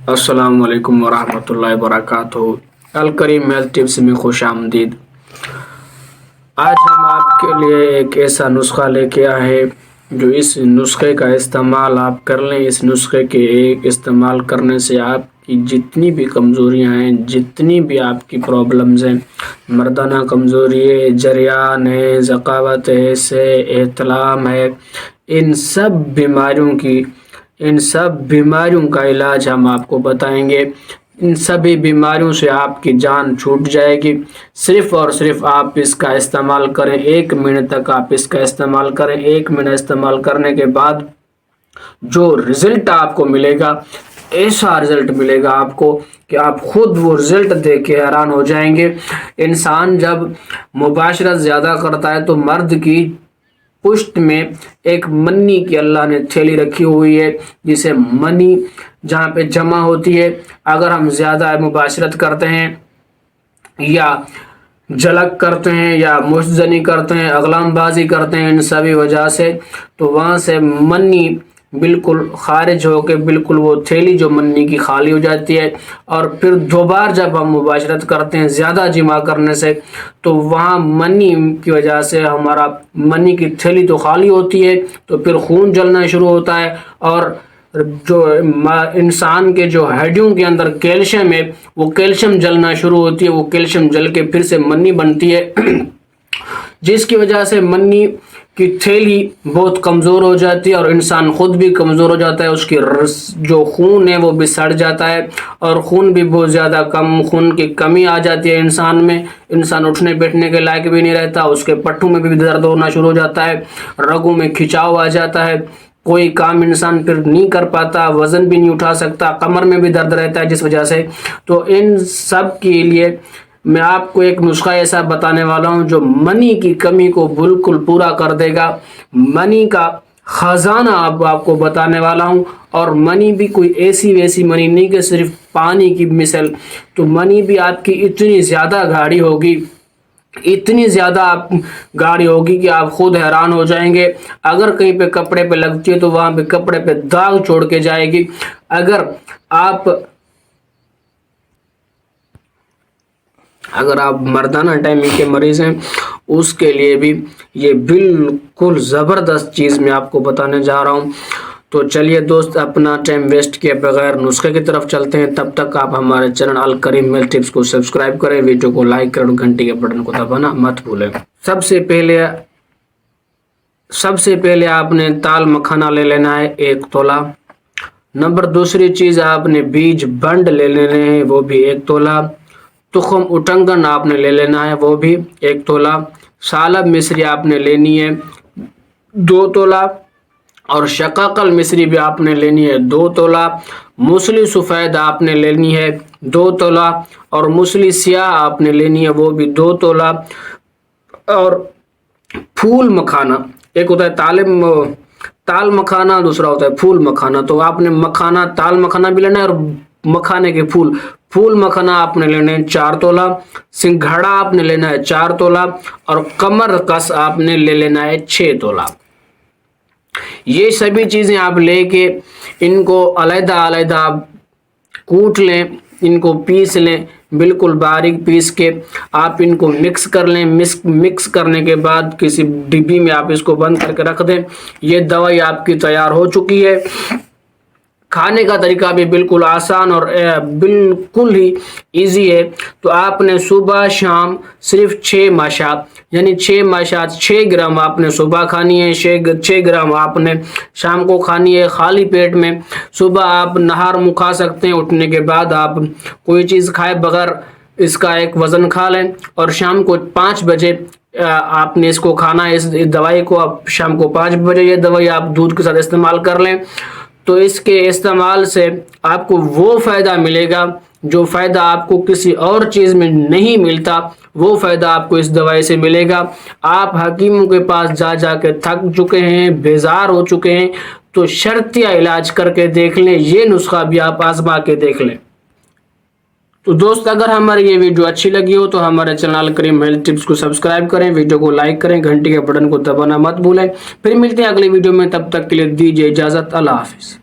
السلام علیکم ورحمۃ اللہ وبرکاتہ۔ الکریم ہیلتھ ٹپس میں خوش آمدید۔ آج ہم آپ کے لیے ایک ایسا نسخہ لے کے آئے ہیں جو اس نسخے کا استعمال آپ کر لیں۔ اس نسخے کے استعمال کرنے سے آپ کی جتنی بھی کمزوریاں ہیں، جتنی بھی آپ کی پرابلمز ہیں، مردانہ کمزوری ہے، جریان ہے، ذکاوت ہے، احتلام ہے، ان سب بیماریوں کا علاج ہم آپ کو بتائیں گے۔ ان سبھی بیماریوں سے آپ کی جان چھوٹ جائے گی۔ صرف اور صرف آپ اس کا استعمال کریں، 1 منٹ تک آپ اس کا استعمال کریں۔ 1 منٹ استعمال کرنے کے بعد جو رزلٹ آپ کو ملے گا، ایسا رزلٹ ملے گا آپ کو کہ آپ خود وہ رزلٹ دیکھ کے حیران ہو جائیں گے۔ انسان جب مباشرت زیادہ کرتا ہے تو مرد کی پشت میں ایک منی کی اللہ نے تھیلی رکھی ہوئی ہے، جسے منی جہاں پہ جمع ہوتی ہے۔ اگر ہم زیادہ مباشرت کرتے ہیں یا جھلک کرتے ہیں یا مشت کرتے ہیں، اغلام بازی کرتے ہیں، ان سبھی وجہ سے تو وہاں سے منی بالکل خارج ہو کے بالکل وہ تھیلی جو منی کی خالی ہو جاتی ہے، اور پھر دوبارہ جب ہم مباشرت کرتے ہیں زیادہ جمع کرنے سے تو وہاں منی کی وجہ سے ہمارا منی کی تھیلی تو خالی ہوتی ہے، تو پھر خون جلنا شروع ہوتا ہے، اور جو انسان کے جو ہڈیوں کے اندر کیلشیم ہے وہ کیلشیم جلنا شروع ہوتی ہے، وہ کیلشیم جل کے پھر سے منی بنتی ہے، جس کی وجہ سے منی کی تھیلی بہت کمزور ہو جاتی ہے اور انسان خود بھی کمزور ہو جاتا ہے۔ اس کی جو خون ہے وہ بھی سڑ جاتا ہے، اور خون بھی بہت زیادہ خون کی کمی آ جاتی ہے انسان میں۔ انسان اٹھنے بیٹھنے کے لائق بھی نہیں رہتا، اس کے پٹھوں میں بھی درد ہونا شروع ہو جاتا ہے، رگوں میں کھچاؤ آ جاتا ہے، کوئی کام انسان پھر نہیں کر پاتا، وزن بھی نہیں اٹھا سکتا، کمر میں بھی درد رہتا ہے جس وجہ سے۔ تو ان سب کے لیے میں آپ کو ایک نسخہ ایسا بتانے والا ہوں جو منی کی کمی کو بالکل پورا کر دے گا۔ منی کا خزانہ آپ کو بتانے والا ہوں، اور منی بھی کوئی ایسی ویسی منی نہیں کہ صرف پانی کی مثل، تو منی بھی آپ کی اتنی زیادہ گاڑی ہوگی، اتنی زیادہ گاڑی ہوگی کہ آپ خود حیران ہو جائیں گے۔ اگر کہیں پہ کپڑے پہ لگتی ہے تو وہاں پہ کپڑے پہ داغ چھوڑ کے جائے گی۔ اگر آپ مردانہ ٹائمنگ کے مریض ہیں، اس کے لیے بھی یہ بالکل زبردست چیز میں آپ کو بتانے جا رہا ہوں۔ تو چلیے دوست، اپنا ٹائم ویسٹ کیے بغیر نسخے کی طرف چلتے ہیں۔ تب تک آپ ہمارے چینل الکریم ہیلتھ ٹپس کو سبسکرائب کریں، ویڈیو کو لائک کریں، گھنٹی کے بٹن کو دبانا مت بھولیں۔ سب سے پہلے آپ نے تال مکھانا لے لینا ہے 1 تولہ۔ نمبر دوسری چیز آپ نے بیج بنڈ لے لینے ہیں، وہ بھی 1 تولہ۔ تخم اٹنگن آپ نے لے لینا ہے، وہ بھی 1 تولہ۔ سالب مصری آپ نے لینی ہے 2 تولہ، اور شقاقل مصری بھی آپ نے لینی ہے 2 تولہ۔ موسلی سفید آپ نے لینی ہے 2 تولہ، اور موسلی سیاہ آپ نے لینی ہے وہ بھی 2 تولہ۔ اور پھول مکھانا، ایک ہوتا ہے تال مکھانا، دوسرا ہوتا ہے پھول مکھانا۔ تو آپ نے تال مکھانا بھی لینا ہے، اور مکھانے کے پھول مکھانا آپ نے لینا ہے 4 تولہ۔ سنگھاڑا آپ نے لینا ہے 4 تولہ، اور کمر کس آپ نے لے لینا ہے 6 تولہ۔ یہ سبھی چیزیں آپ لے کے ان کو علیحدہ علیحدہ کوٹ لیں، ان کو پیس لیں، بالکل باریک پیس کے آپ ان کو مکس کر لیں۔ مکس کرنے کے بعد کسی ڈبی میں آپ اس کو بند کر کے رکھ دیں۔ یہ دوائی آپ کی تیار ہو چکی ہے۔ کھانے کا طریقہ بھی بالکل آسان اور بالکل ہی ایزی ہے۔ تو آپ نے صبح شام صرف 6 ماشات، یعنی 6 ماشات 6 گرام آپ نے صبح کھانی ہے، 6 گرام آپ نے شام کو کھانی ہے خالی پیٹ میں۔ صبح آپ نہار منہ کھا سکتے ہیں، اٹھنے کے بعد آپ کوئی چیز کھائے بغیر اس کا ایک وزن کھا لیں، اور شام کو 5 بجے آپ نے اس کو کھانا ہے۔ اس دوائی کو آپ شام کو 5 بجے یہ دوائی آپ دودھ کے ساتھ استعمال کر لیں، تو اس کے استعمال سے آپ کو وہ فائدہ ملے گا جو فائدہ آپ کو کسی اور چیز میں نہیں ملتا، وہ فائدہ آپ کو اس دوائی سے ملے گا۔ آپ حکیموں کے پاس جا کے تھک چکے ہیں، بیزار ہو چکے ہیں، تو شرطیہ علاج کر کے دیکھ لیں، یہ نسخہ بھی آپ آزما کے دیکھ لیں۔ تو دوست، اگر ہماری یہ ویڈیو اچھی لگی ہو تو ہمارے چینل الکریم ہیلتھ ٹپس کو سبسکرائب کریں، ویڈیو کو لائک کریں، گھنٹی کے بٹن کو دبانا مت بھولیں۔ پھر ملتے ہیں اگلی ویڈیو میں، تب تک کے لیے دیجیے اجازت، اللہ حافظ۔